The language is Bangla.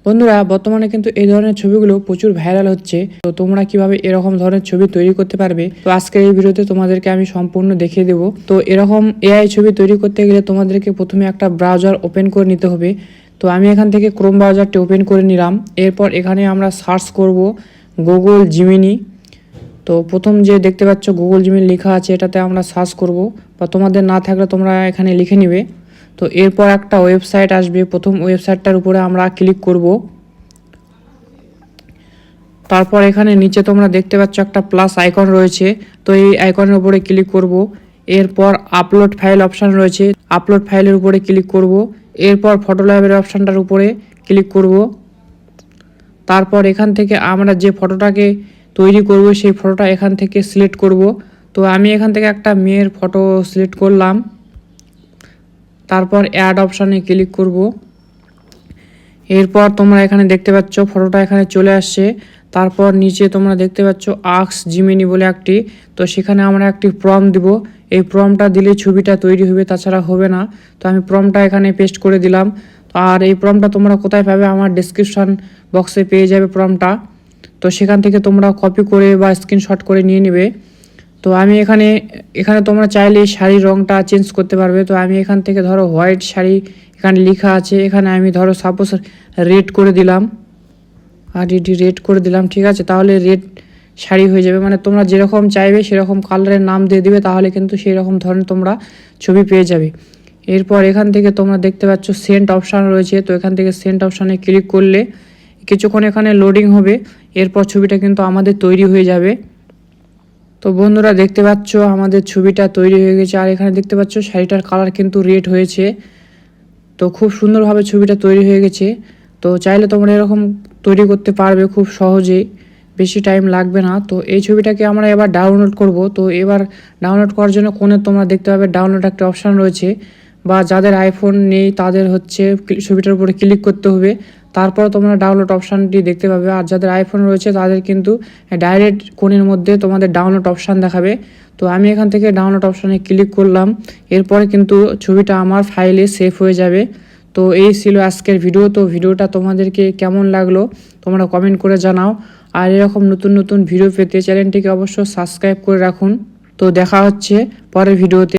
বন্ধুরা বর্তমানে কিন্তু এই ধরনের ছবিগুলো প্রচুর ভাইরাল হচ্ছে। তো তোমরা কিভাবে এরকম ধরনের ছবি তৈরি করতে পারবে, তো আজকের এই ভিডিওতে তোমাদেরকে আমি সম্পূর্ণ দেখিয়ে দেবো। তো এরকম এআই ছবি তৈরি করতে গেলে তোমাদেরকে প্রথমে একটা ব্রাউজার ওপেন করে নিতে হবে। তো আমি এখান থেকে ক্রোম ব্রাউজারটি ওপেন করে নিলাম। এরপর এখানে আমরা সার্চ করব গুগল জিমিনি। তো প্রথম যে দেখতে পাচ্ছ গুগল জিমিনি লেখা আছে, এটাতে আমরা সার্চ করব, বা তোমাদের না থাকলে তোমরা এখানে লিখে নিবে। তো এরপর একটা ওয়েবসাইট আসবে, প্রথম ওয়েবসাইটটার উপরে আমরা ক্লিক করব। তারপর এখানে নিচে তোমরা দেখতে পাচ্ছ একটা প্লাস আইকন রয়েছে, তো এই আইকনের উপরে ক্লিক করব। এরপর আপলোড ফাইল অপশান রয়েছে, আপলোড ফাইলের উপরে ক্লিক করব। এরপর ফটো ল্যাবের অপশানটার উপরে ক্লিক করব। তারপর এখান থেকে আমরা যে ফটোটাকে তৈরি করব সেই ফটোটা এখান থেকে সিলেক্ট করব। তো আমি এখান থেকে একটা মেয়ের ফটো সিলেক্ট করলাম। তারপর অ্যাড অপশানে ক্লিক করব। এরপর তোমরা এখানে দেখতে পাচ্ছ ফটোটা এখানে চলে আসছে। তারপর নিচে তোমরা দেখতে পাচ্ছ আস্ক জিমিনি বলে একটি, তো সেখানে আমরা একটি প্রম্পট দিব। এই প্রম্পটটা দিলে ছবিটা তৈরি হবে, তাছাড়া হবে না। তো আমি প্রম্পটটা এখানে পেস্ট করে দিলাম। আর এই প্রম্পটটা তোমরা কোথায় পাবে, আমার ডেসক্রিপশন বক্সে পেয়ে যাবে প্রম্পটটা। তো সেখান থেকে তোমরা কপি করে বা স্ক্রিনশট করে নিয়ে নেবে। তো আমি এখানে তোমরা চাইলে শাড়ির রঙটা চেঞ্জ করতে পারবে। তো আমি এখান থেকে ধরো হোয়াইট শাড়ি এখানে লেখা আছে, এখানে আমি ধরো সাপোজ রেড করে দিলাম, আর এটি রেড করে দিলাম, ঠিক আছে। তাহলে রেড শাড়ি হয়ে যাবে, মানে তোমরা যেরকম চাইবে সেরকম কালারের নাম দিয়ে দিবে, তাহলে কিন্তু সেই রকম ধরনের তোমরা ছবি পেয়ে যাবে। এরপর এখান থেকে তোমরা দেখতে পাচ্ছ সেন্ট অপশান রয়েছে, তো এখান থেকে সেন্ট অপশানে ক্লিক করলে কিছুক্ষণ এখানে লোডিং হবে। এরপর ছবিটা কিন্তু আমাদের তৈরি হয়ে যাবে। তো বন্ধুরা দেখতে পাচ্ছ আমাদের ছবিটা তৈরি হয়ে গেছে, আর এখানে দেখতে পাচ্ছ শাড়িটার কালার কিন্তু রেড হয়েছে। তো খুব সুন্দরভাবে ছবিটা তৈরি হয়ে গেছে। তো চাইলে তোমরা এরকম তৈরি করতে পারবে খুব সহজেই, বেশি টাইম লাগবে না। তো এই ছবিটাকে আমরা এবার ডাউনলোড করব। তো এবার ডাউনলোড করার জন্য কোণে তোমরা দেখতে পাবে ডাউনলোড একটা অপশান রয়েছে, বা যাদের আইফোন নেই তাদের হচ্ছে ছবিটার উপরে ক্লিক করতে হবে। তারপর তোমরা ডাউনলোড অপশানটি দেখতে পাবে, আর যাদের আইফোন রয়েছে তাদের কিন্তু ডাইরেক্ট কোণের মধ্যে তোমাদের ডাউনলোড অপশান দেখাবে। তো আমি এখান থেকে ডাউনলোড অপশানে ক্লিক করলাম। এরপরে কিন্তু ছবিটা আমার ফাইলে সেভ হয়ে যাবে। তো এই ছিল আজকের ভিডিও। তো ভিডিওটা তোমাদেরকে কেমন লাগলো তোমরা কমেন্ট করে জানাও। আর এরকম নতুন নতুন ভিডিও পেতে চ্যানেলটিকে অবশ্যই সাবস্ক্রাইব করে রাখুন। তো দেখা হচ্ছে পরের ভিডিওতে।